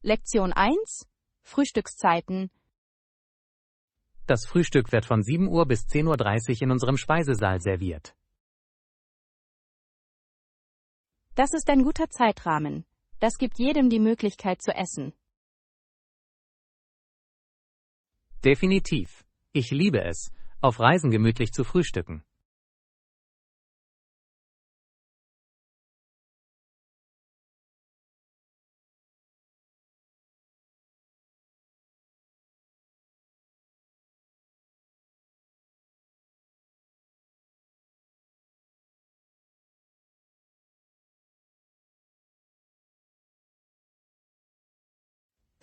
Lektion 1: Frühstückszeiten. Das Frühstück wird von 7 Uhr bis 10:30 Uhr in unserem Speisesaal serviert. Das ist ein guter Zeitrahmen. Das gibt jedem die Möglichkeit zu essen. Definitiv. Ich liebe es, auf Reisen gemütlich zu frühstücken.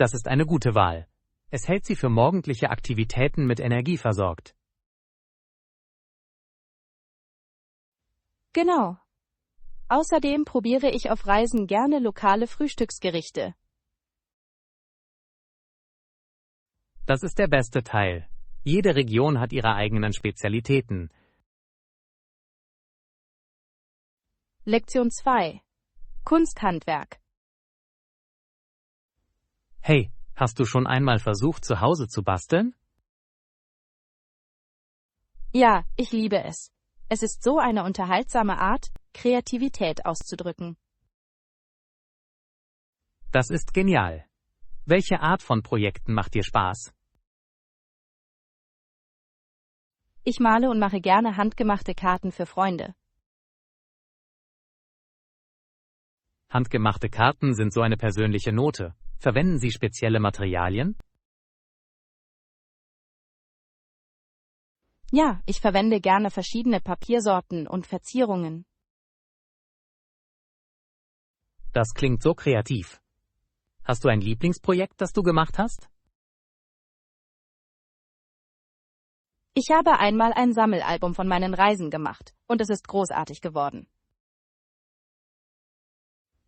Das ist eine gute Wahl. Es hält Sie für morgendliche Aktivitäten mit Energie versorgt. Genau. Außerdem probiere ich auf Reisen gerne lokale Frühstücksgerichte. Das ist der beste Teil. Jede Region hat ihre eigenen Spezialitäten. Lektion 2: Kunsthandwerk. Hey, hast du schon einmal versucht, zu Hause zu basteln? Ja, ich liebe es. Es ist so eine unterhaltsame Art, Kreativität auszudrücken. Das ist genial. Welche Art von Projekten macht dir Spaß? Ich male und mache gerne handgemachte Karten für Freunde. Handgemachte Karten sind so eine persönliche Note. Verwenden Sie spezielle Materialien? Ja, ich verwende gerne verschiedene Papiersorten und Verzierungen. Das klingt so kreativ. Hast du ein Lieblingsprojekt, das du gemacht hast? Ich habe einmal ein Sammelalbum von meinen Reisen gemacht, und es ist großartig geworden.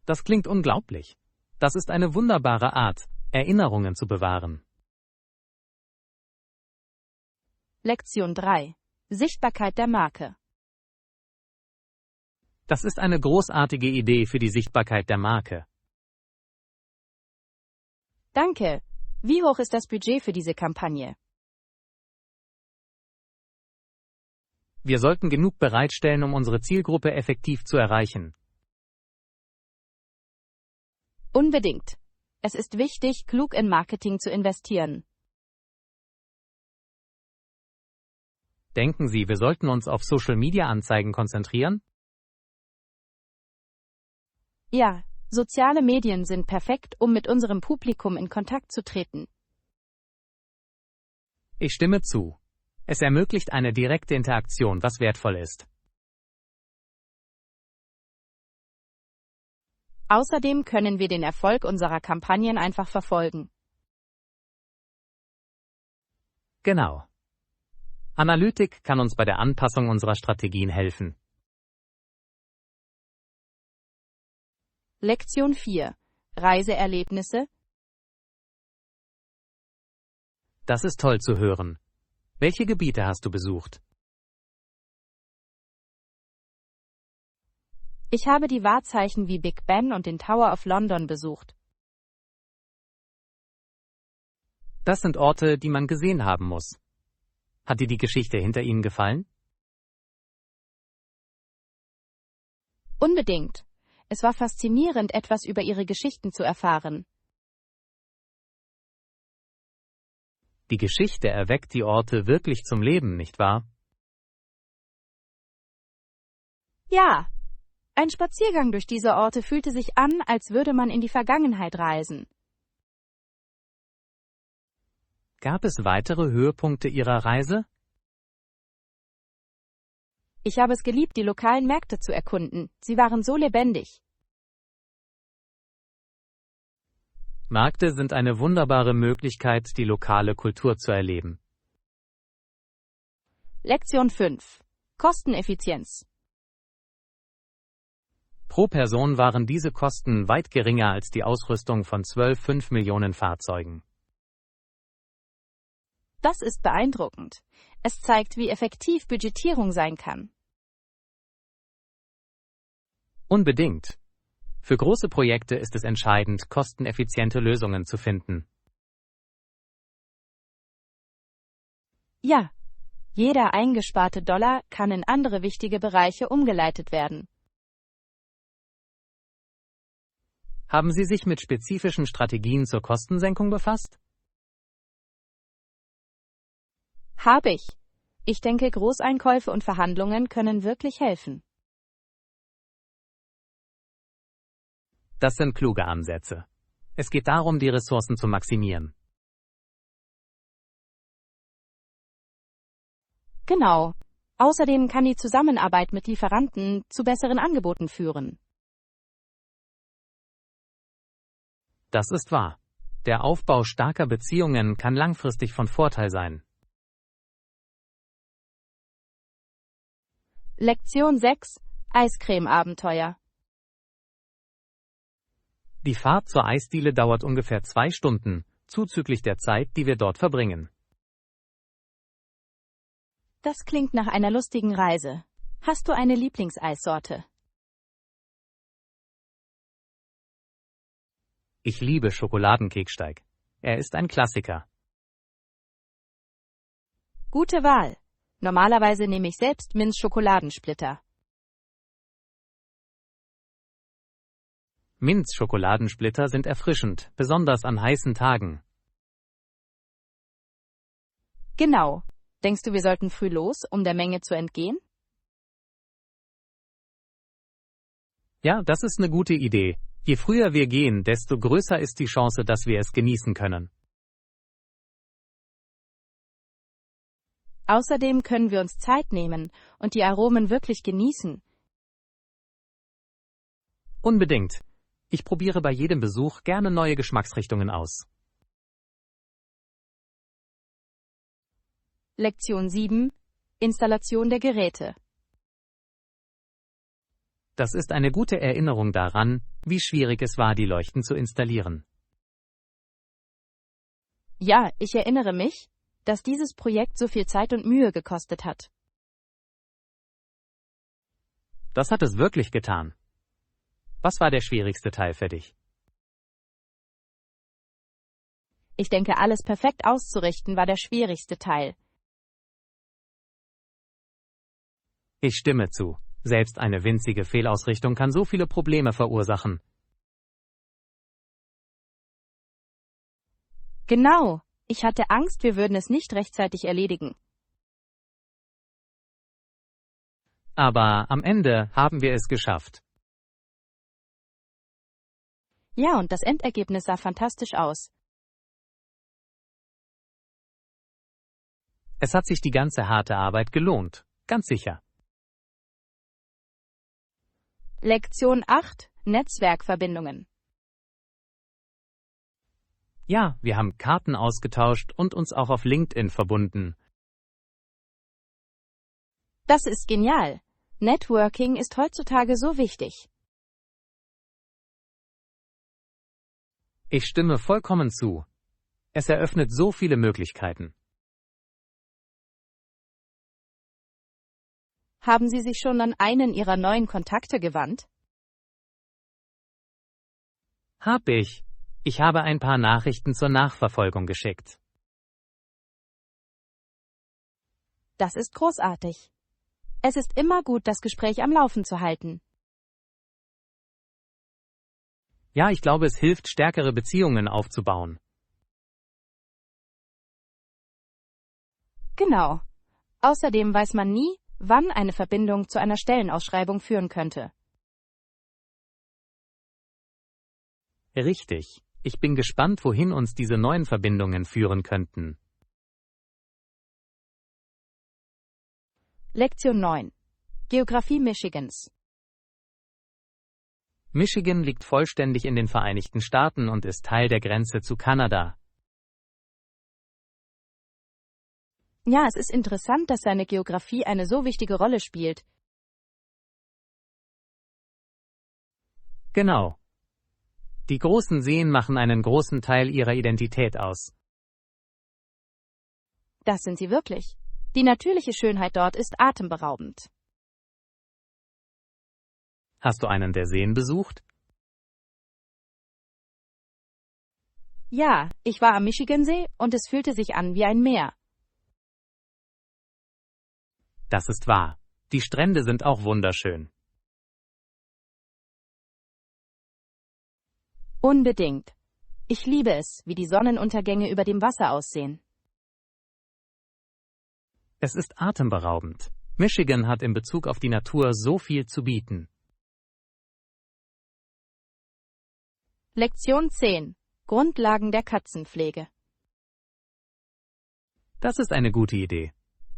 Das klingt unglaublich. Das ist eine wunderbare Art, Erinnerungen zu bewahren. Lektion 3: Sichtbarkeit der Marke. Das ist eine großartige Idee für die Sichtbarkeit der Marke. Danke. Wie hoch ist das Budget für diese Kampagne? Wir sollten genug bereitstellen, um unsere Zielgruppe effektiv zu erreichen. Unbedingt. Es ist wichtig, klug in Marketing zu investieren. Denken Sie, wir sollten uns auf Social-Media-Anzeigen konzentrieren? Ja, soziale Medien sind perfekt, um mit unserem Publikum in Kontakt zu treten. Ich stimme zu. Es ermöglicht eine direkte Interaktion, was wertvoll ist. Außerdem können wir den Erfolg unserer Kampagnen einfach verfolgen. Genau. Analytik kann uns bei der Anpassung unserer Strategien helfen. Lektion 4: Reiseerlebnisse. Das ist toll zu hören. Welche Gebiete hast du besucht? Ich habe die Wahrzeichen wie Big Ben und den Tower of London besucht. Das sind Orte, die man gesehen haben muss. Hat dir die Geschichte hinter ihnen gefallen? Unbedingt. Es war faszinierend, etwas über ihre Geschichten zu erfahren. Die Geschichte erweckt die Orte wirklich zum Leben, nicht wahr? Ja. Ein Spaziergang durch diese Orte fühlte sich an, als würde man in die Vergangenheit reisen. Gab es weitere Höhepunkte Ihrer Reise? Ich habe es geliebt, die lokalen Märkte zu erkunden. Sie waren so lebendig. Märkte sind eine wunderbare Möglichkeit, die lokale Kultur zu erleben. Lektion 5: Kosteneffizienz. Pro Person waren diese Kosten weit geringer als die Ausrüstung von 12,5 Millionen Fahrzeugen. Das ist beeindruckend. Es zeigt, wie effektiv Budgetierung sein kann. Unbedingt. Für große Projekte ist es entscheidend, kosteneffiziente Lösungen zu finden. Ja, jeder eingesparte Dollar kann in andere wichtige Bereiche umgeleitet werden. Haben Sie sich mit spezifischen Strategien zur Kostensenkung befasst? Habe ich. Ich denke, Großeinkäufe und Verhandlungen können wirklich helfen. Das sind kluge Ansätze. Es geht darum, die Ressourcen zu maximieren. Genau. Außerdem kann die Zusammenarbeit mit Lieferanten zu besseren Angeboten führen. Das ist wahr. Der Aufbau starker Beziehungen kann langfristig von Vorteil sein. Lektion 6: Eiscreme-Abenteuer. Die Fahrt zur Eisdiele dauert ungefähr 2 Stunden, zuzüglich der Zeit, die wir dort verbringen. Das klingt nach einer lustigen Reise. Hast du eine Lieblingseissorte? Ich liebe Schokoladenkeksteig. Er ist ein Klassiker. Gute Wahl. Normalerweise nehme ich selbst Minz-Schokoladensplitter. Minz-Schokoladensplitter sind erfrischend, besonders an heißen Tagen. Genau. Denkst du, wir sollten früh los, um der Menge zu entgehen? Ja, das ist eine gute Idee. Je früher wir gehen, desto größer ist die Chance, dass wir es genießen können. Außerdem können wir uns Zeit nehmen und die Aromen wirklich genießen. Unbedingt. Ich probiere bei jedem Besuch gerne neue Geschmacksrichtungen aus. Lektion 7: Installation der Geräte. Das ist eine gute Erinnerung daran, wie schwierig es war, die Leuchten zu installieren. Ja, ich erinnere mich, dass dieses Projekt so viel Zeit und Mühe gekostet hat. Das hat es wirklich getan. Was war der schwierigste Teil für dich? Ich denke, alles perfekt auszurichten war der schwierigste Teil. Ich stimme zu. Selbst eine winzige Fehlausrichtung kann so viele Probleme verursachen. Genau. Ich hatte Angst, wir würden es nicht rechtzeitig erledigen. Aber am Ende haben wir es geschafft. Ja, und das Endergebnis sah fantastisch aus. Es hat sich die ganze harte Arbeit gelohnt. Ganz sicher. Lektion 8: Netzwerkverbindungen. Ja, wir haben Karten ausgetauscht und uns auch auf LinkedIn verbunden. Das ist genial. Networking ist heutzutage so wichtig. Ich stimme vollkommen zu. Es eröffnet so viele Möglichkeiten. Haben Sie sich schon an einen Ihrer neuen Kontakte gewandt? Hab ich. Ich habe ein paar Nachrichten zur Nachverfolgung geschickt. Das ist großartig. Es ist immer gut, das Gespräch am Laufen zu halten. Ja, ich glaube, es hilft, stärkere Beziehungen aufzubauen. Genau. Außerdem weiß man nie, wann eine Verbindung zu einer Stellenausschreibung führen könnte. Richtig. Ich bin gespannt, wohin uns diese neuen Verbindungen führen könnten. Lektion 9: Geografie Michigans. Michigan liegt vollständig in den Vereinigten Staaten und ist Teil der Grenze zu Kanada. Ja, es ist interessant, dass seine Geografie eine so wichtige Rolle spielt. Genau. Die großen Seen machen einen großen Teil ihrer Identität aus. Das sind sie wirklich. Die natürliche Schönheit dort ist atemberaubend. Hast du einen der Seen besucht? Ja, ich war am Michigansee und es fühlte sich an wie ein Meer. Das ist wahr. Die Strände sind auch wunderschön. Unbedingt. Ich liebe es, wie die Sonnenuntergänge über dem Wasser aussehen. Es ist atemberaubend. Michigan hat in Bezug auf die Natur so viel zu bieten. Lektion 10. Grundlagen der Katzenpflege. Das ist eine gute Idee.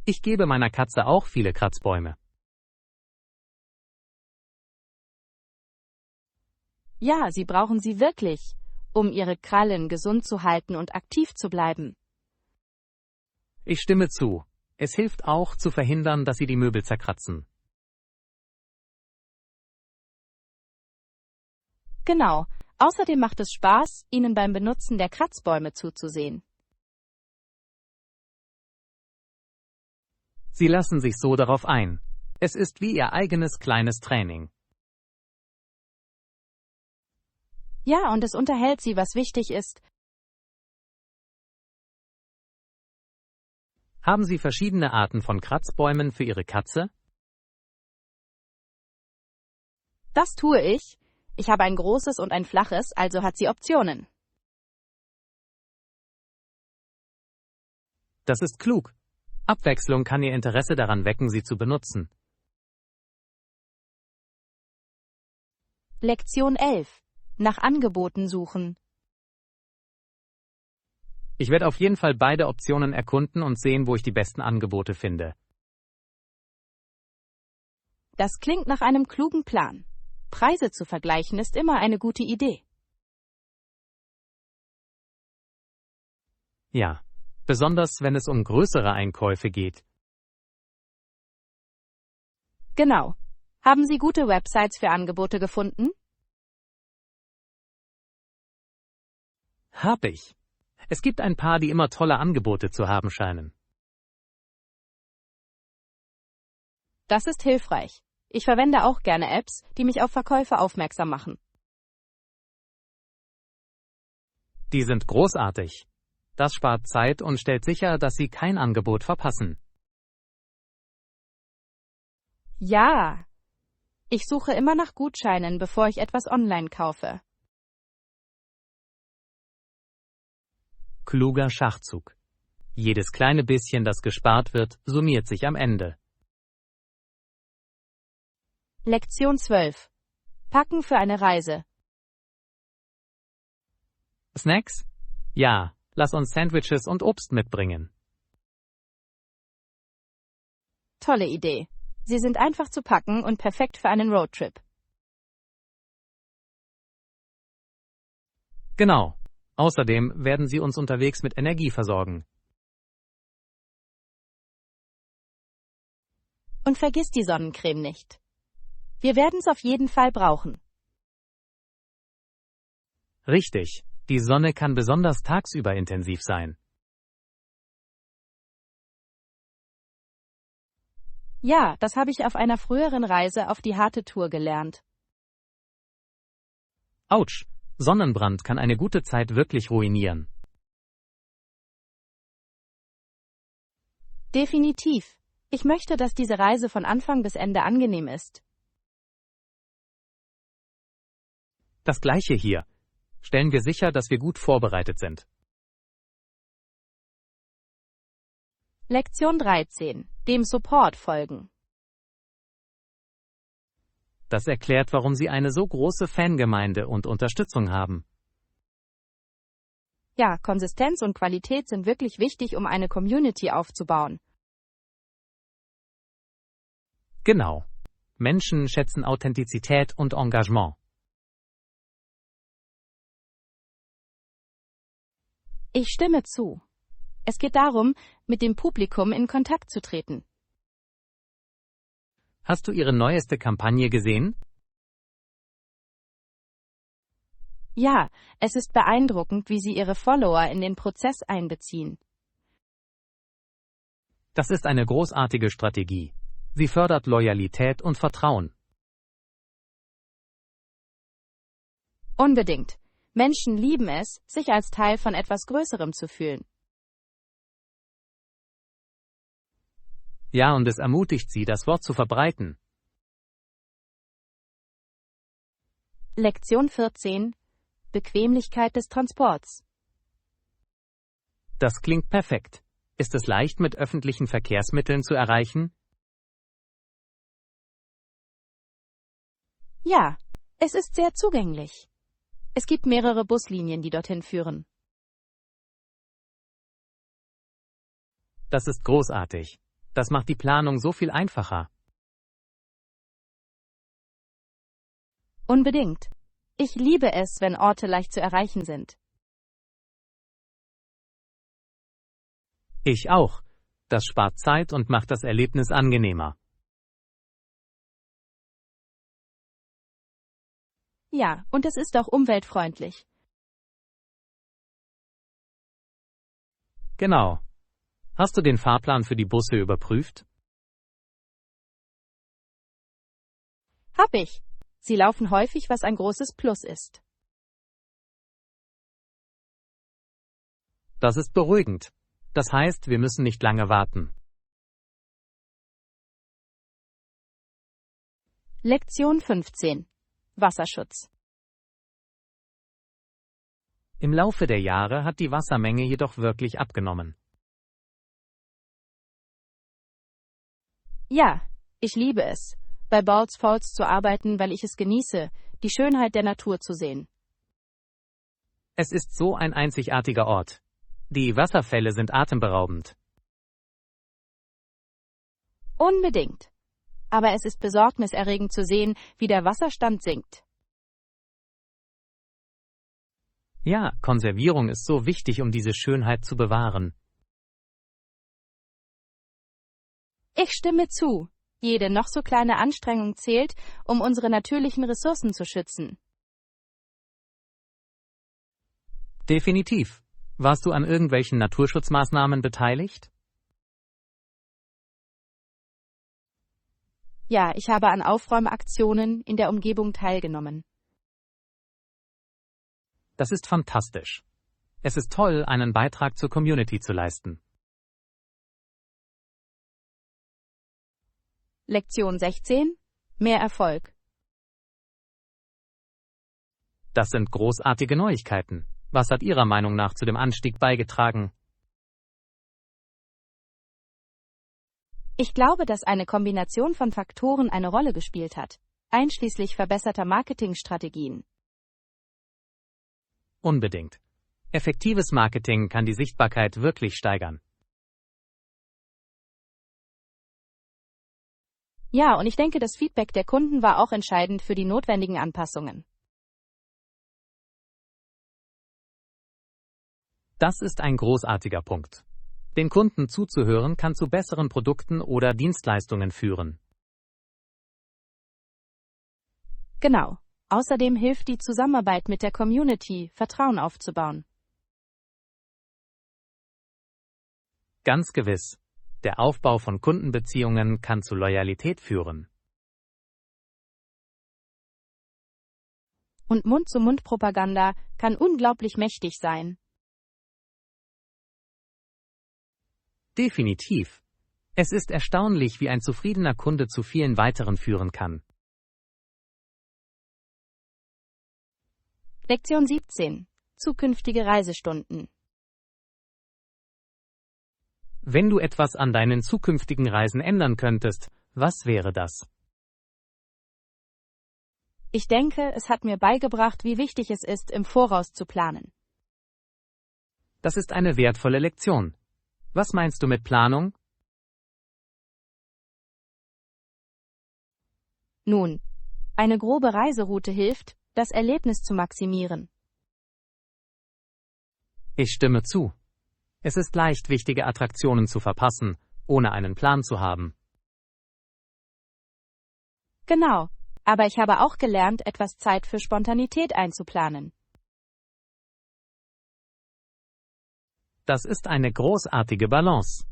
Ich gebe meiner Katze auch viele Kratzbäume. Ja, Sie brauchen sie wirklich, um Ihre Krallen gesund zu halten und aktiv zu bleiben. Ich stimme zu. Es hilft auch, zu verhindern, dass sie die Möbel zerkratzen. Genau. Außerdem macht es Spaß, Ihnen beim Benutzen der Kratzbäume zuzusehen. Sie lassen sich so darauf ein. Es ist wie ihr eigenes kleines Training. Ja, und es unterhält Sie, was wichtig ist. Haben Sie verschiedene Arten von Kratzbäumen für Ihre Katze? Das tue ich. Ich habe ein großes und ein flaches, also hat sie Optionen. Das ist klug. Abwechslung kann Ihr Interesse daran wecken, sie zu benutzen. Lektion 11. Nach Angeboten suchen. Ich werde auf jeden Fall beide Optionen erkunden und sehen, wo ich die besten Angebote finde. Das klingt nach einem klugen Plan. Preise zu vergleichen ist immer eine gute Idee. Ja, besonders wenn es um größere Einkäufe geht. Genau. Haben Sie gute Websites für Angebote gefunden? Hab ich. Es gibt ein paar, die immer tolle Angebote zu haben scheinen. Das ist hilfreich. Ich verwende auch gerne Apps, die mich auf Verkäufe aufmerksam machen. Die sind großartig. Das spart Zeit und stellt sicher, dass Sie kein Angebot verpassen. Ja. Ich suche immer nach Gutscheinen, bevor ich etwas online kaufe. Kluger Schachzug. Jedes kleine bisschen, das gespart wird, summiert sich am Ende. Lektion 12. Packen für eine Reise. Snacks? Ja, lass uns Sandwiches und Obst mitbringen. Tolle Idee. Sie sind einfach zu packen und perfekt für einen Roadtrip. Genau. Außerdem werden sie uns unterwegs mit Energie versorgen. Und vergiss die Sonnencreme nicht. Wir werden es auf jeden Fall brauchen. Richtig. Die Sonne kann besonders tagsüber intensiv sein. Ja, das habe ich auf einer früheren Reise auf die harte Tour gelernt. Autsch. Sonnenbrand kann eine gute Zeit wirklich ruinieren. Definitiv. Ich möchte, dass diese Reise von Anfang bis Ende angenehm ist. Das Gleiche hier. Stellen wir sicher, dass wir gut vorbereitet sind. Lektion 13. Dem Support folgen. Das erklärt, warum Sie eine so große Fangemeinde und Unterstützung haben. Ja, Konsistenz und Qualität sind wirklich wichtig, um eine Community aufzubauen. Genau. Menschen schätzen Authentizität und Engagement. Ich stimme zu. Es geht darum, mit dem Publikum in Kontakt zu treten. Hast du Ihre neueste Kampagne gesehen? Ja, es ist beeindruckend, wie Sie Ihre Follower in den Prozess einbeziehen. Das ist eine großartige Strategie. Sie fördert Loyalität und Vertrauen. Unbedingt. Menschen lieben es, sich als Teil von etwas Größerem zu fühlen. Ja, und es ermutigt sie, das Wort zu verbreiten. Lektion 14. Bequemlichkeit des Transports. Das klingt perfekt. Ist es leicht, mit öffentlichen Verkehrsmitteln zu erreichen? Ja, es ist sehr zugänglich. Es gibt mehrere Buslinien, die dorthin führen. Das ist großartig. Das macht die Planung so viel einfacher. Unbedingt. Ich liebe es, wenn Orte leicht zu erreichen sind. Ich auch. Das spart Zeit und macht das Erlebnis angenehmer. Ja, und es ist auch umweltfreundlich. Genau. Hast du den Fahrplan für die Busse überprüft? Hab ich. Sie laufen häufig, was ein großes Plus ist. Das ist beruhigend. Das heißt, wir müssen nicht lange warten. Lektion 15. Wasserschutz. Im Laufe der Jahre hat die Wassermenge jedoch wirklich abgenommen. Ja, ich liebe es, bei Balls Falls zu arbeiten, weil ich es genieße, die Schönheit der Natur zu sehen. Es ist so ein einzigartiger Ort. Die Wasserfälle sind atemberaubend. Unbedingt. Aber es ist besorgniserregend zu sehen, wie der Wasserstand sinkt. Ja, Konservierung ist so wichtig, um diese Schönheit zu bewahren. Ich stimme zu. Jede noch so kleine Anstrengung zählt, um unsere natürlichen Ressourcen zu schützen. Definitiv. Warst du an irgendwelchen Naturschutzmaßnahmen beteiligt? Ja, ich habe an Aufräumaktionen in der Umgebung teilgenommen. Das ist fantastisch. Es ist toll, einen Beitrag zur Community zu leisten. Lektion 16. Mehr Erfolg. Das sind großartige Neuigkeiten. Was hat Ihrer Meinung nach zu dem Anstieg beigetragen? Ich glaube, dass eine Kombination von Faktoren eine Rolle gespielt hat, einschließlich verbesserter Marketingstrategien. Unbedingt. Effektives Marketing kann die Sichtbarkeit wirklich steigern. Ja, und ich denke, das Feedback der Kunden war auch entscheidend für die notwendigen Anpassungen. Das ist ein großartiger Punkt. Den Kunden zuzuhören kann zu besseren Produkten oder Dienstleistungen führen. Genau. Außerdem hilft die Zusammenarbeit mit der Community, Vertrauen aufzubauen. Ganz gewiss. Der Aufbau von Kundenbeziehungen kann zu Loyalität führen. Und Mund-zu-Mund-Propaganda kann unglaublich mächtig sein. Definitiv. Es ist erstaunlich, wie ein zufriedener Kunde zu vielen weiteren führen kann. Lektion 17. Zukünftige Reisestunden. Wenn du etwas an deinen zukünftigen Reisen ändern könntest, was wäre das? Ich denke, es hat mir beigebracht, wie wichtig es ist, im Voraus zu planen. Das ist eine wertvolle Lektion. Was meinst du mit Planung? Nun, eine grobe Reiseroute hilft, das Erlebnis zu maximieren. Ich stimme zu. Es ist leicht, wichtige Attraktionen zu verpassen, ohne einen Plan zu haben. Genau, aber ich habe auch gelernt, etwas Zeit für Spontanität einzuplanen. Das ist eine großartige Balance.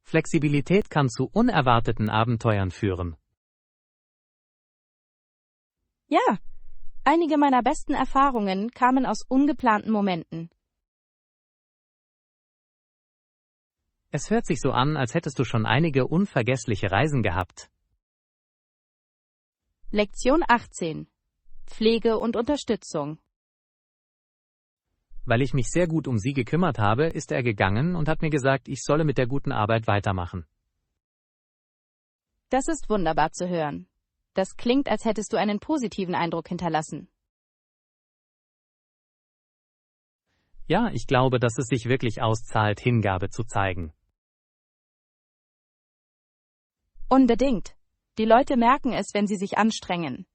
Flexibilität kann zu unerwarteten Abenteuern führen. Ja, Einige meiner besten Erfahrungen kamen aus ungeplanten Momenten. Es hört sich so an, als hättest du schon einige unvergessliche Reisen gehabt. Lektion 18. Pflege und Unterstützung. Weil ich mich sehr gut um sie gekümmert habe, ist er gegangen und hat mir gesagt, ich solle mit der guten Arbeit weitermachen. Das ist wunderbar zu hören. Das klingt, als hättest du einen positiven Eindruck hinterlassen. Ja, ich glaube, dass es sich wirklich auszahlt, Hingabe zu zeigen. Unbedingt. Die Leute merken es, wenn sie sich anstrengen.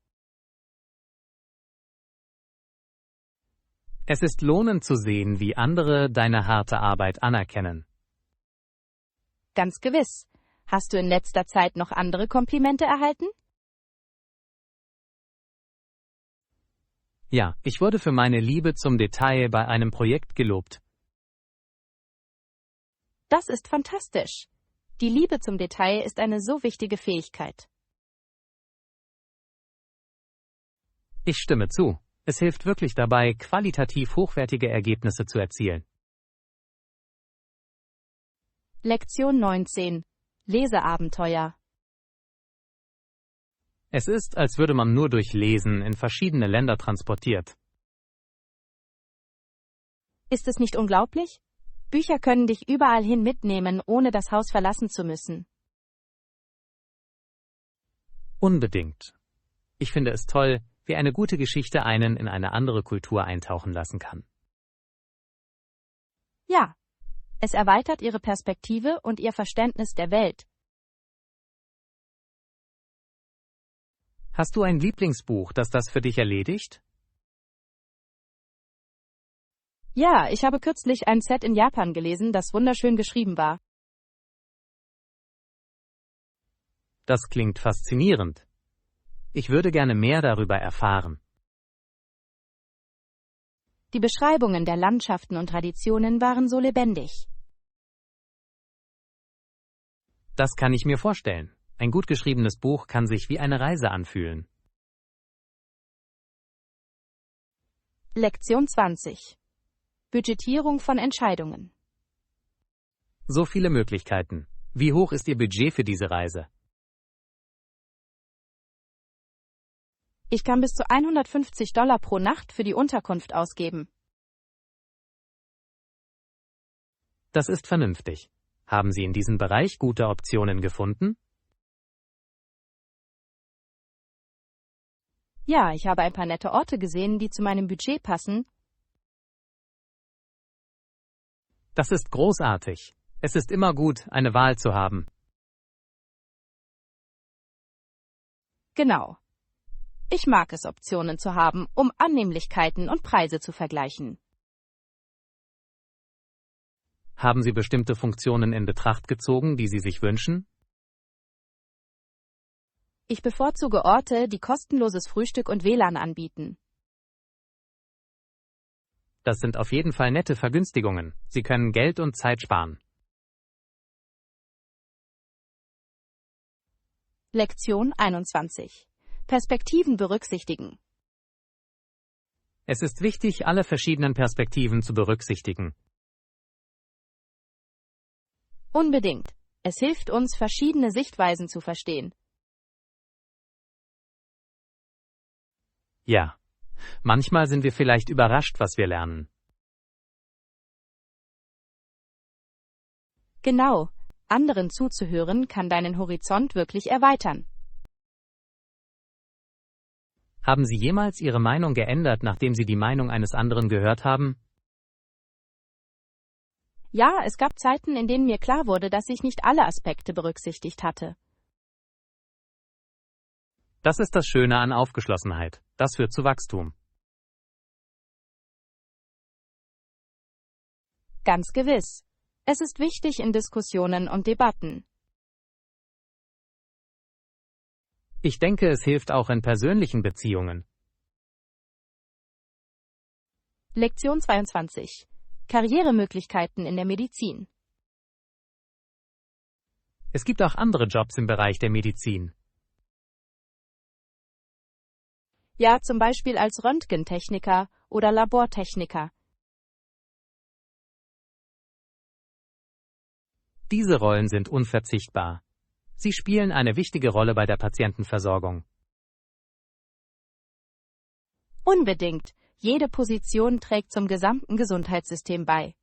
Es ist lohnend zu sehen, wie andere deine harte Arbeit anerkennen. Ganz gewiss. Hast du in letzter Zeit noch andere Komplimente erhalten? Ja, ich wurde für meine Liebe zum Detail bei einem Projekt gelobt. Das ist fantastisch. Die Liebe zum Detail ist eine so wichtige Fähigkeit. Ich stimme zu. Es hilft wirklich dabei, qualitativ hochwertige Ergebnisse zu erzielen. Lektion 19. Leseabenteuer. Es ist, als würde man nur durch Lesen in verschiedene Länder transportiert. Ist es nicht unglaublich? Bücher können dich überall hin mitnehmen, ohne das Haus verlassen zu müssen. Unbedingt. Ich finde es toll, wie eine gute Geschichte einen in eine andere Kultur eintauchen lassen kann. Ja, es erweitert ihre Perspektive und ihr Verständnis der Welt. Hast du ein Lieblingsbuch, das für dich erledigt? Ja, ich habe kürzlich ein Set in Japan gelesen, das wunderschön geschrieben war. Das klingt faszinierend. Ich würde gerne mehr darüber erfahren. Die Beschreibungen der Landschaften und Traditionen waren so lebendig. Das kann ich mir vorstellen. Ein gut geschriebenes Buch kann sich wie eine Reise anfühlen. Lektion 20. Budgetierung von Entscheidungen. So viele Möglichkeiten. Wie hoch ist Ihr Budget für diese Reise? Ich kann bis zu $150 pro Nacht für die Unterkunft ausgeben. Das ist vernünftig. Haben Sie in diesem Bereich gute Optionen gefunden? Ja, ich habe ein paar nette Orte gesehen, die zu meinem Budget passen. Das ist großartig. Es ist immer gut, eine Wahl zu haben. Genau. Ich mag es, Optionen zu haben, um Annehmlichkeiten und Preise zu vergleichen. Haben Sie bestimmte Funktionen in Betracht gezogen, die Sie sich wünschen? Ich bevorzuge Orte, die kostenloses Frühstück und WLAN anbieten. Das sind auf jeden Fall nette Vergünstigungen. Sie können Geld und Zeit sparen. Lektion 21. Perspektiven berücksichtigen. Es ist wichtig, alle verschiedenen Perspektiven zu berücksichtigen. Unbedingt. Es hilft uns, verschiedene Sichtweisen zu verstehen. Ja. Manchmal sind wir vielleicht überrascht, was wir lernen. Genau. Anderen zuzuhören kann deinen Horizont wirklich erweitern. Haben Sie jemals Ihre Meinung geändert, nachdem Sie die Meinung eines anderen gehört haben? Ja, es gab Zeiten, in denen mir klar wurde, dass ich nicht alle Aspekte berücksichtigt hatte. Das ist das Schöne an Aufgeschlossenheit. Das führt zu Wachstum. Ganz gewiss. Es ist wichtig in Diskussionen und Debatten. Ich denke, es hilft auch in persönlichen Beziehungen. Lektion 22. Karrieremöglichkeiten in der Medizin. Es gibt auch andere Jobs im Bereich der Medizin. Ja, zum Beispiel als Röntgentechniker oder Labortechniker. Diese Rollen sind unverzichtbar. Sie spielen eine wichtige Rolle bei der Patientenversorgung. Unbedingt. Jede Position trägt zum gesamten Gesundheitssystem bei.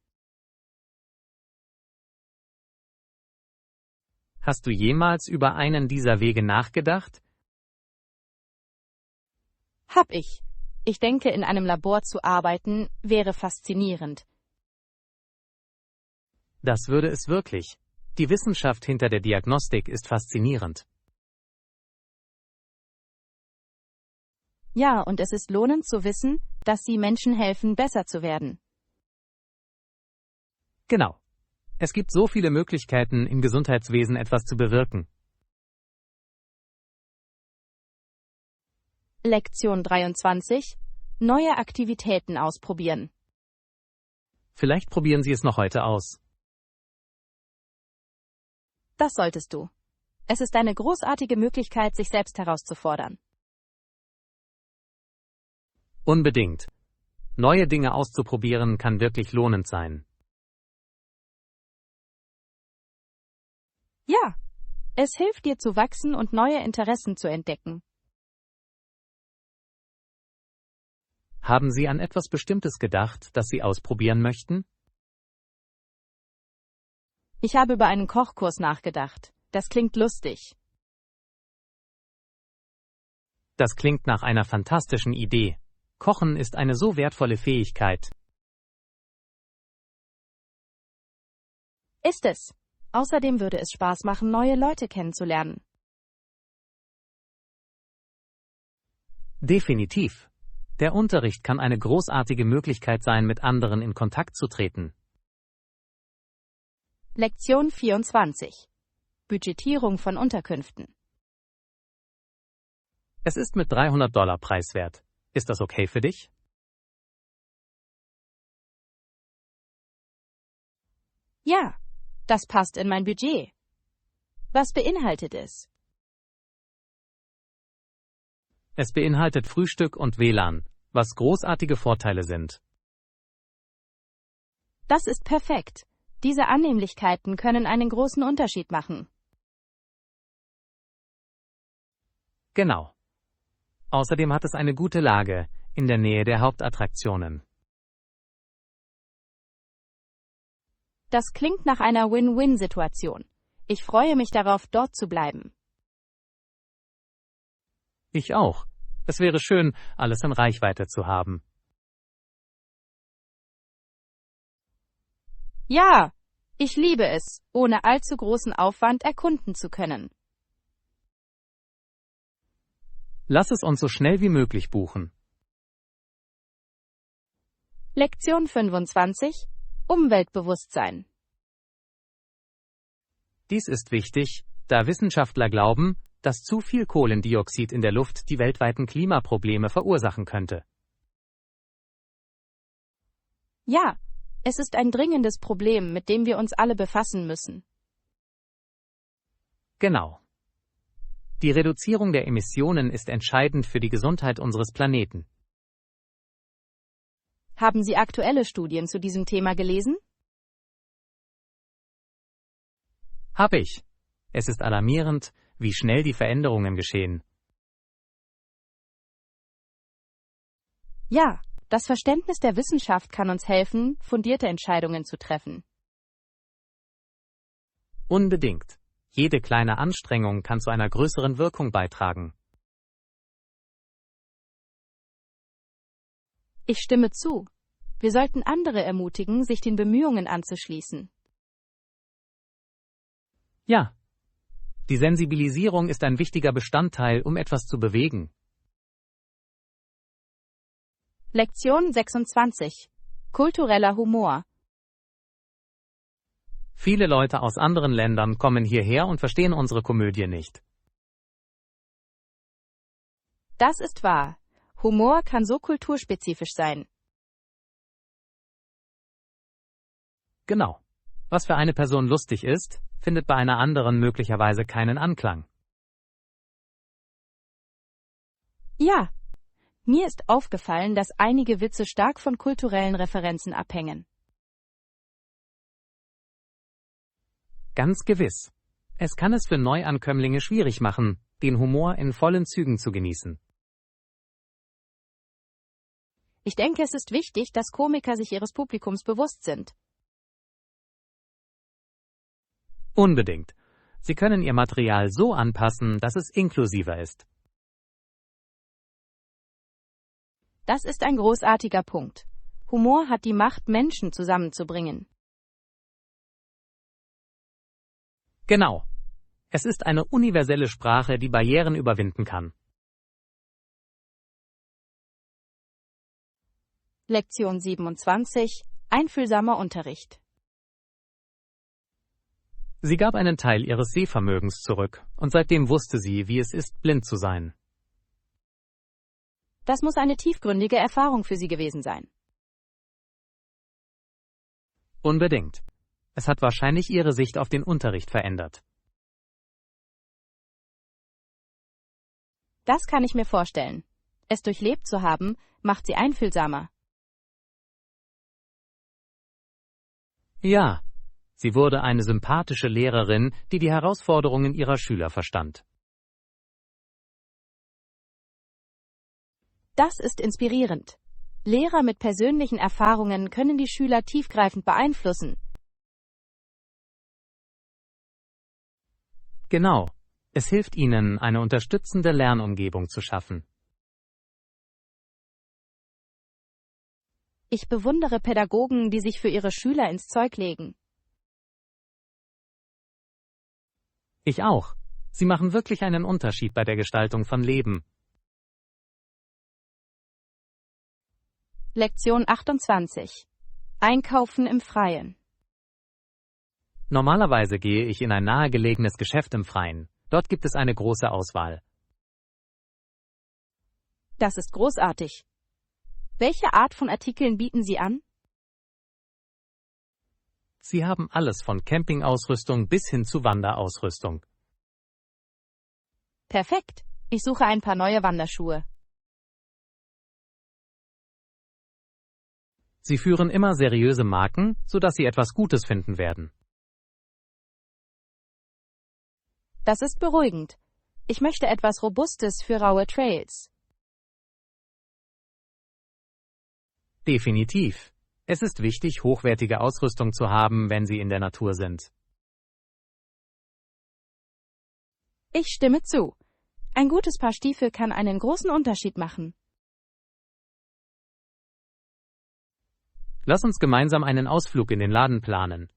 Hast du jemals über einen dieser Wege nachgedacht? Hab ich. Ich denke, in einem Labor zu arbeiten, wäre faszinierend. Das würde es wirklich. Die Wissenschaft hinter der Diagnostik ist faszinierend. Ja, und es ist lohnend zu wissen, dass Sie Menschen helfen, besser zu werden. Genau. Es gibt so viele Möglichkeiten, im Gesundheitswesen etwas zu bewirken. Lektion 23. Neue Aktivitäten ausprobieren. Vielleicht probieren Sie es noch heute aus. Das solltest du. Es ist eine großartige Möglichkeit, sich selbst herauszufordern. Unbedingt. Neue Dinge auszuprobieren kann wirklich lohnend sein. Ja, es hilft dir zu wachsen und neue Interessen zu entdecken. Haben Sie an etwas Bestimmtes gedacht, das Sie ausprobieren möchten? Ich habe über einen Kochkurs nachgedacht. Das klingt lustig. Das klingt nach einer fantastischen Idee. Kochen ist eine so wertvolle Fähigkeit. Ist es. Außerdem würde es Spaß machen, neue Leute kennenzulernen. Definitiv. Der Unterricht kann eine großartige Möglichkeit sein, mit anderen in Kontakt zu treten. Lektion 24. Budgetierung von Unterkünften. Es ist mit $300 preiswert. Ist das okay für dich? Ja, das passt in mein Budget. Was beinhaltet es? Es beinhaltet Frühstück und WLAN, was großartige Vorteile sind. Das ist perfekt. Diese Annehmlichkeiten können einen großen Unterschied machen. Genau. Außerdem hat es eine gute Lage, in der Nähe der Hauptattraktionen. Das klingt nach einer Win-Win-Situation. Ich freue mich darauf, dort zu bleiben. Ich auch. Es wäre schön, alles in Reichweite zu haben. Ja, ich liebe es, ohne allzu großen Aufwand erkunden zu können. Lass es uns so schnell wie möglich buchen. Lektion 25. Umweltbewusstsein. Dies ist wichtig, da Wissenschaftler glauben, dass zu viel Kohlendioxid in der Luft die weltweiten Klimaprobleme verursachen könnte. Ja, es ist ein dringendes Problem, mit dem wir uns alle befassen müssen. Genau. Die Reduzierung der Emissionen ist entscheidend für die Gesundheit unseres Planeten. Haben Sie aktuelle Studien zu diesem Thema gelesen? Habe ich. Es ist alarmierend, wie schnell die Veränderungen geschehen. Ja, das Verständnis der Wissenschaft kann uns helfen, fundierte Entscheidungen zu treffen. Unbedingt. Jede kleine Anstrengung kann zu einer größeren Wirkung beitragen. Ich stimme zu. Wir sollten andere ermutigen, sich den Bemühungen anzuschließen. Ja. Die Sensibilisierung ist ein wichtiger Bestandteil, um etwas zu bewegen. Lektion 26. Kultureller Humor. Viele Leute aus anderen Ländern kommen hierher und verstehen unsere Komödie nicht. Das ist wahr. Humor kann so kulturspezifisch sein. Genau. Was für eine Person lustig ist, findet bei einer anderen möglicherweise keinen Anklang. Ja, Mir ist aufgefallen, dass einige Witze stark von kulturellen Referenzen abhängen. Ganz gewiss. Es kann es für Neuankömmlinge schwierig machen, den Humor in vollen Zügen zu genießen. Ich denke, es ist wichtig, dass Komiker sich ihres Publikums bewusst sind. Unbedingt. Sie können Ihr Material so anpassen, dass es inklusiver ist. Das ist ein großartiger Punkt. Humor hat die Macht, Menschen zusammenzubringen. Genau. Es ist eine universelle Sprache, die Barrieren überwinden kann. Lektion 27. Einfühlsamer Unterricht. Sie gab einen Teil ihres Sehvermögens zurück, und seitdem wusste sie, wie es ist, blind zu sein. Das muss eine tiefgründige Erfahrung für sie gewesen sein. Unbedingt. Es hat wahrscheinlich ihre Sicht auf den Unterricht verändert. Das kann ich mir vorstellen. Es durchlebt zu haben, macht sie einfühlsamer. Ja, sie wurde eine sympathische Lehrerin, die die Herausforderungen ihrer Schüler verstand. Das ist inspirierend. Lehrer mit persönlichen Erfahrungen können die Schüler tiefgreifend beeinflussen. Genau. Es hilft ihnen, eine unterstützende Lernumgebung zu schaffen. Ich bewundere Pädagogen, die sich für ihre Schüler ins Zeug legen. Ich auch. Sie machen wirklich einen Unterschied bei der Gestaltung von Leben. Lektion 28. Einkaufen im Freien. Normalerweise gehe ich in ein nahegelegenes Geschäft im Freien. Dort gibt es eine große Auswahl. Das ist großartig. Welche Art von Artikeln bieten Sie an? Sie haben alles von Campingausrüstung bis hin zu Wanderausrüstung. Perfekt. Ich suche ein paar neue Wanderschuhe. Sie führen immer seriöse Marken, sodass Sie etwas Gutes finden werden. Das ist beruhigend. Ich möchte etwas Robustes für raue Trails. Definitiv. Es ist wichtig, hochwertige Ausrüstung zu haben, wenn Sie in der Natur sind. Ich stimme zu. Ein gutes Paar Stiefel kann einen großen Unterschied machen. Lass uns gemeinsam einen Ausflug in den Laden planen.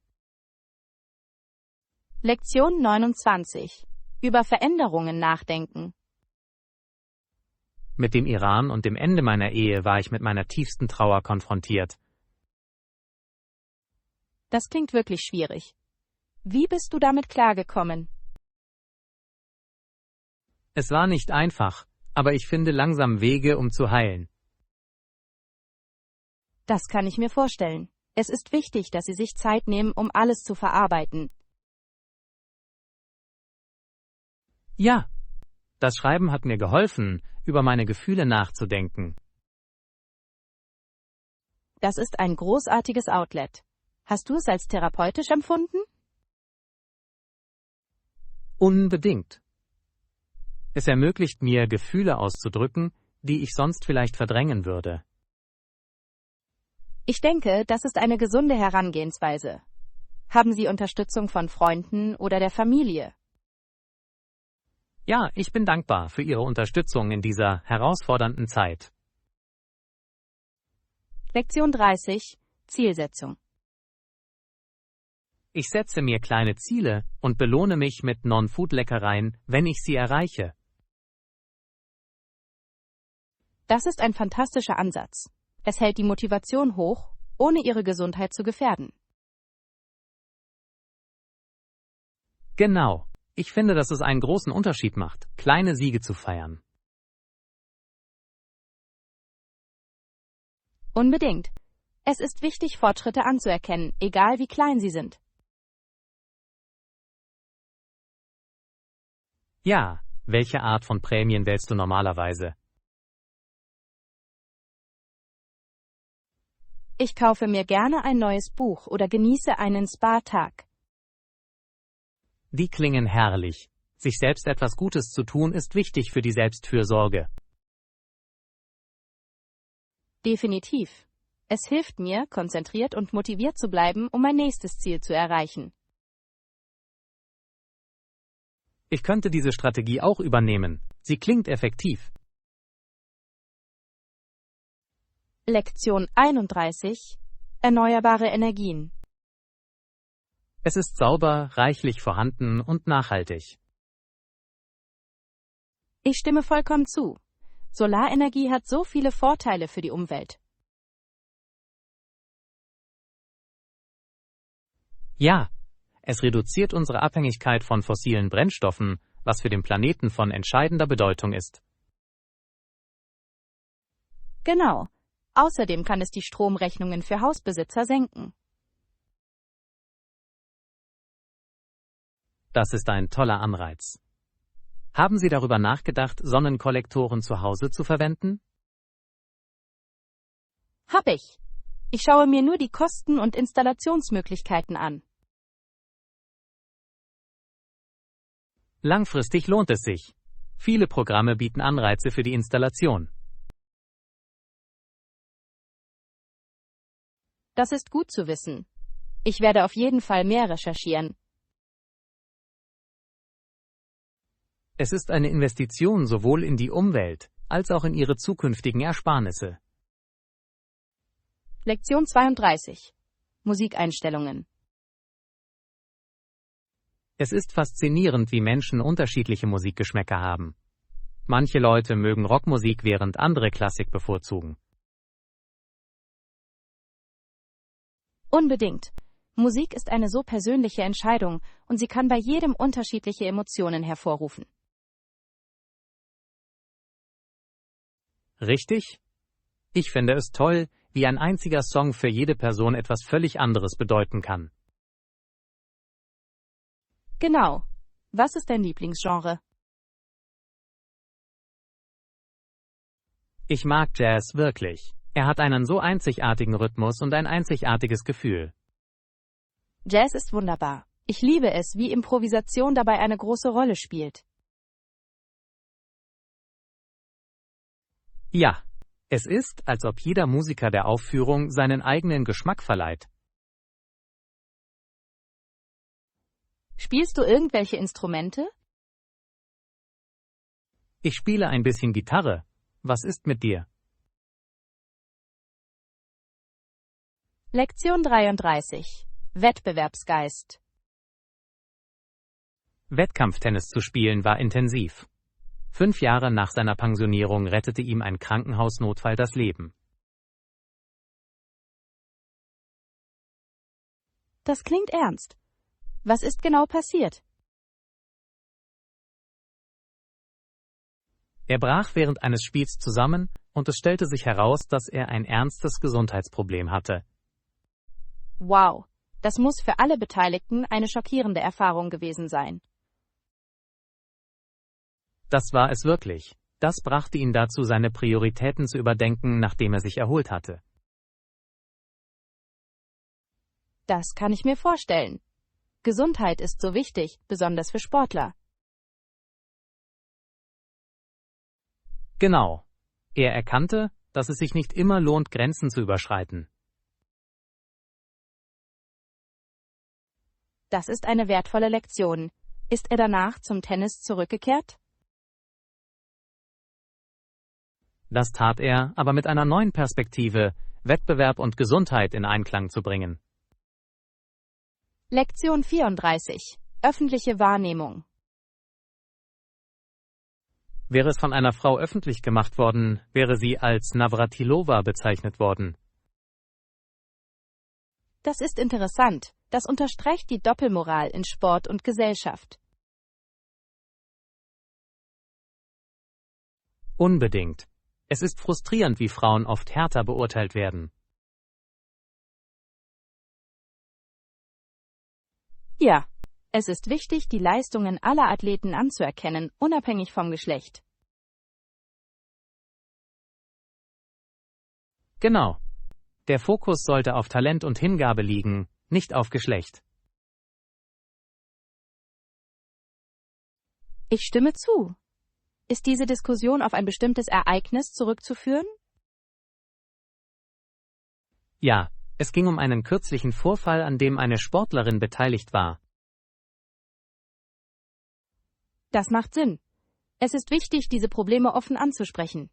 Lektion 29. Über Veränderungen nachdenken. Mit dem Iran und dem Ende meiner Ehe war ich mit meiner tiefsten Trauer konfrontiert. Das klingt wirklich schwierig. Wie bist du damit klargekommen? Es war nicht einfach, aber ich finde langsam Wege, um zu heilen. Das kann ich mir vorstellen. Es ist wichtig, dass Sie sich Zeit nehmen, um alles zu verarbeiten. Ja, das Schreiben hat mir geholfen, über meine Gefühle nachzudenken. Das ist ein großartiges Outlet. Hast du es als therapeutisch empfunden? Unbedingt. Es ermöglicht mir, Gefühle auszudrücken, die ich sonst vielleicht verdrängen würde. Ich denke, das ist eine gesunde Herangehensweise. Haben Sie Unterstützung von Freunden oder der Familie? Ja, ich bin dankbar für Ihre Unterstützung in dieser herausfordernden Zeit. Lektion 30. Zielsetzung. Ich setze mir kleine Ziele und belohne mich mit Non-Food-Leckereien, wenn ich sie erreiche. Das ist ein fantastischer Ansatz. Es hält die Motivation hoch, ohne Ihre Gesundheit zu gefährden. Genau. Ich finde, dass es einen großen Unterschied macht, kleine Siege zu feiern. Unbedingt. Es ist wichtig, Fortschritte anzuerkennen, egal wie klein sie sind. Ja, welche Art von Prämien wählst du normalerweise? Ich kaufe mir gerne ein neues Buch oder genieße einen Spa-Tag. Die klingen herrlich. Sich selbst etwas Gutes zu tun, ist wichtig für die Selbstfürsorge. Definitiv. Es hilft mir, konzentriert und motiviert zu bleiben, um mein nächstes Ziel zu erreichen. Ich könnte diese Strategie auch übernehmen. Sie klingt effektiv. Lektion 31. Erneuerbare Energien. Es ist sauber, reichlich vorhanden und nachhaltig. Ich stimme vollkommen zu. Solarenergie hat so viele Vorteile für die Umwelt. Ja, es reduziert unsere Abhängigkeit von fossilen Brennstoffen, was für den Planeten von entscheidender Bedeutung ist. Genau. Außerdem kann es die Stromrechnungen für Hausbesitzer senken. Das ist ein toller Anreiz. Haben Sie darüber nachgedacht, Sonnenkollektoren zu Hause zu verwenden? Hab ich. Ich schaue mir nur die Kosten und Installationsmöglichkeiten an. Langfristig lohnt es sich. Viele Programme bieten Anreize für die Installation. Das ist gut zu wissen. Ich werde auf jeden Fall mehr recherchieren. Es ist eine Investition sowohl in die Umwelt als auch in Ihre zukünftigen Ersparnisse. Lektion 32. Musikeinstellungen. Es ist faszinierend, wie Menschen unterschiedliche Musikgeschmäcker haben. Manche Leute mögen Rockmusik, während andere Klassik bevorzugen. Unbedingt. Musik ist eine so persönliche Entscheidung und sie kann bei jedem unterschiedliche Emotionen hervorrufen. Richtig? Ich finde es toll, wie ein einziger Song für jede Person etwas völlig anderes bedeuten kann. Genau. Was ist dein Lieblingsgenre? Ich mag Jazz wirklich. Er hat einen so einzigartigen Rhythmus und ein einzigartiges Gefühl. Jazz ist wunderbar. Ich liebe es, wie Improvisation dabei eine große Rolle spielt. Ja, es ist, als ob jeder Musiker der Aufführung seinen eigenen Geschmack verleiht. Spielst du irgendwelche Instrumente? Ich spiele ein bisschen Gitarre. Was ist mit dir? Lektion 33. Wettbewerbsgeist. Wettkampftennis zu spielen war intensiv. 5 Jahre nach seiner Pensionierung rettete ihm ein Krankenhausnotfall das Leben. Das klingt ernst. Was ist genau passiert? Er brach während eines Spiels zusammen und es stellte sich heraus, dass er ein ernstes Gesundheitsproblem hatte. Wow, das muss für alle Beteiligten eine schockierende Erfahrung gewesen sein. Das war es wirklich. Das brachte ihn dazu, seine Prioritäten zu überdenken, nachdem er sich erholt hatte. Das kann ich mir vorstellen. Gesundheit ist so wichtig, besonders für Sportler. Genau. Er erkannte, dass es sich nicht immer lohnt, Grenzen zu überschreiten. Das ist eine wertvolle Lektion. Ist er danach zum Tennis zurückgekehrt? Das tat er, aber mit einer neuen Perspektive, Wettbewerb und Gesundheit in Einklang zu bringen. Lektion 34. Öffentliche Wahrnehmung. Wäre es von einer Frau öffentlich gemacht worden, wäre sie als Navratilova bezeichnet worden. Das ist interessant. Das unterstreicht die Doppelmoral in Sport und Gesellschaft. Unbedingt. Es ist frustrierend, wie Frauen oft härter beurteilt werden. Ja, es ist wichtig, die Leistungen aller Athleten anzuerkennen, unabhängig vom Geschlecht. Genau. Der Fokus sollte auf Talent und Hingabe liegen, nicht auf Geschlecht. Ich stimme zu. Ist diese Diskussion auf ein bestimmtes Ereignis zurückzuführen? Ja, es ging um einen kürzlichen Vorfall, an dem eine Sportlerin beteiligt war. Das macht Sinn. Es ist wichtig, diese Probleme offen anzusprechen.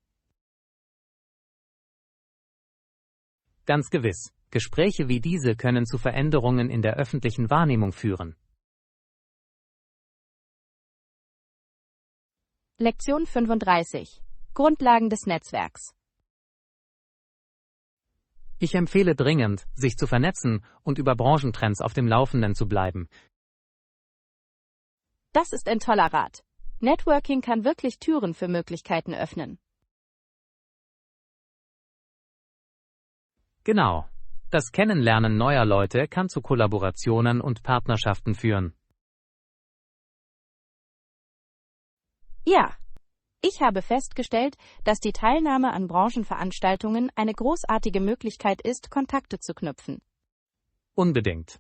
Ganz gewiss. Gespräche wie diese können zu Veränderungen in der öffentlichen Wahrnehmung führen. Lektion 35. Grundlagen des Netzwerks. Ich empfehle dringend, sich zu vernetzen und über Branchentrends auf dem Laufenden zu bleiben. Das ist ein toller Rat. Networking kann wirklich Türen für Möglichkeiten öffnen. Genau. Das Kennenlernen neuer Leute kann zu Kollaborationen und Partnerschaften führen. Ja, ich habe festgestellt, dass die Teilnahme an Branchenveranstaltungen eine großartige Möglichkeit ist, Kontakte zu knüpfen. Unbedingt.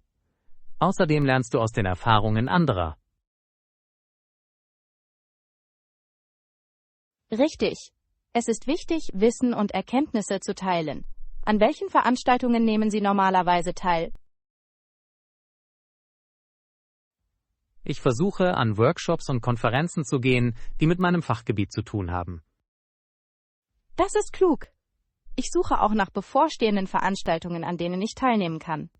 Außerdem lernst du aus den Erfahrungen anderer. Richtig. Es ist wichtig, Wissen und Erkenntnisse zu teilen. An welchen Veranstaltungen nehmen Sie normalerweise teil? Ich versuche, an Workshops und Konferenzen zu gehen, die mit meinem Fachgebiet zu tun haben. Das ist klug. Ich suche auch nach bevorstehenden Veranstaltungen, an denen ich teilnehmen kann.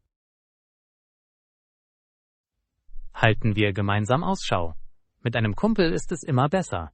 Halten wir gemeinsam Ausschau. Mit einem Kumpel ist es immer besser.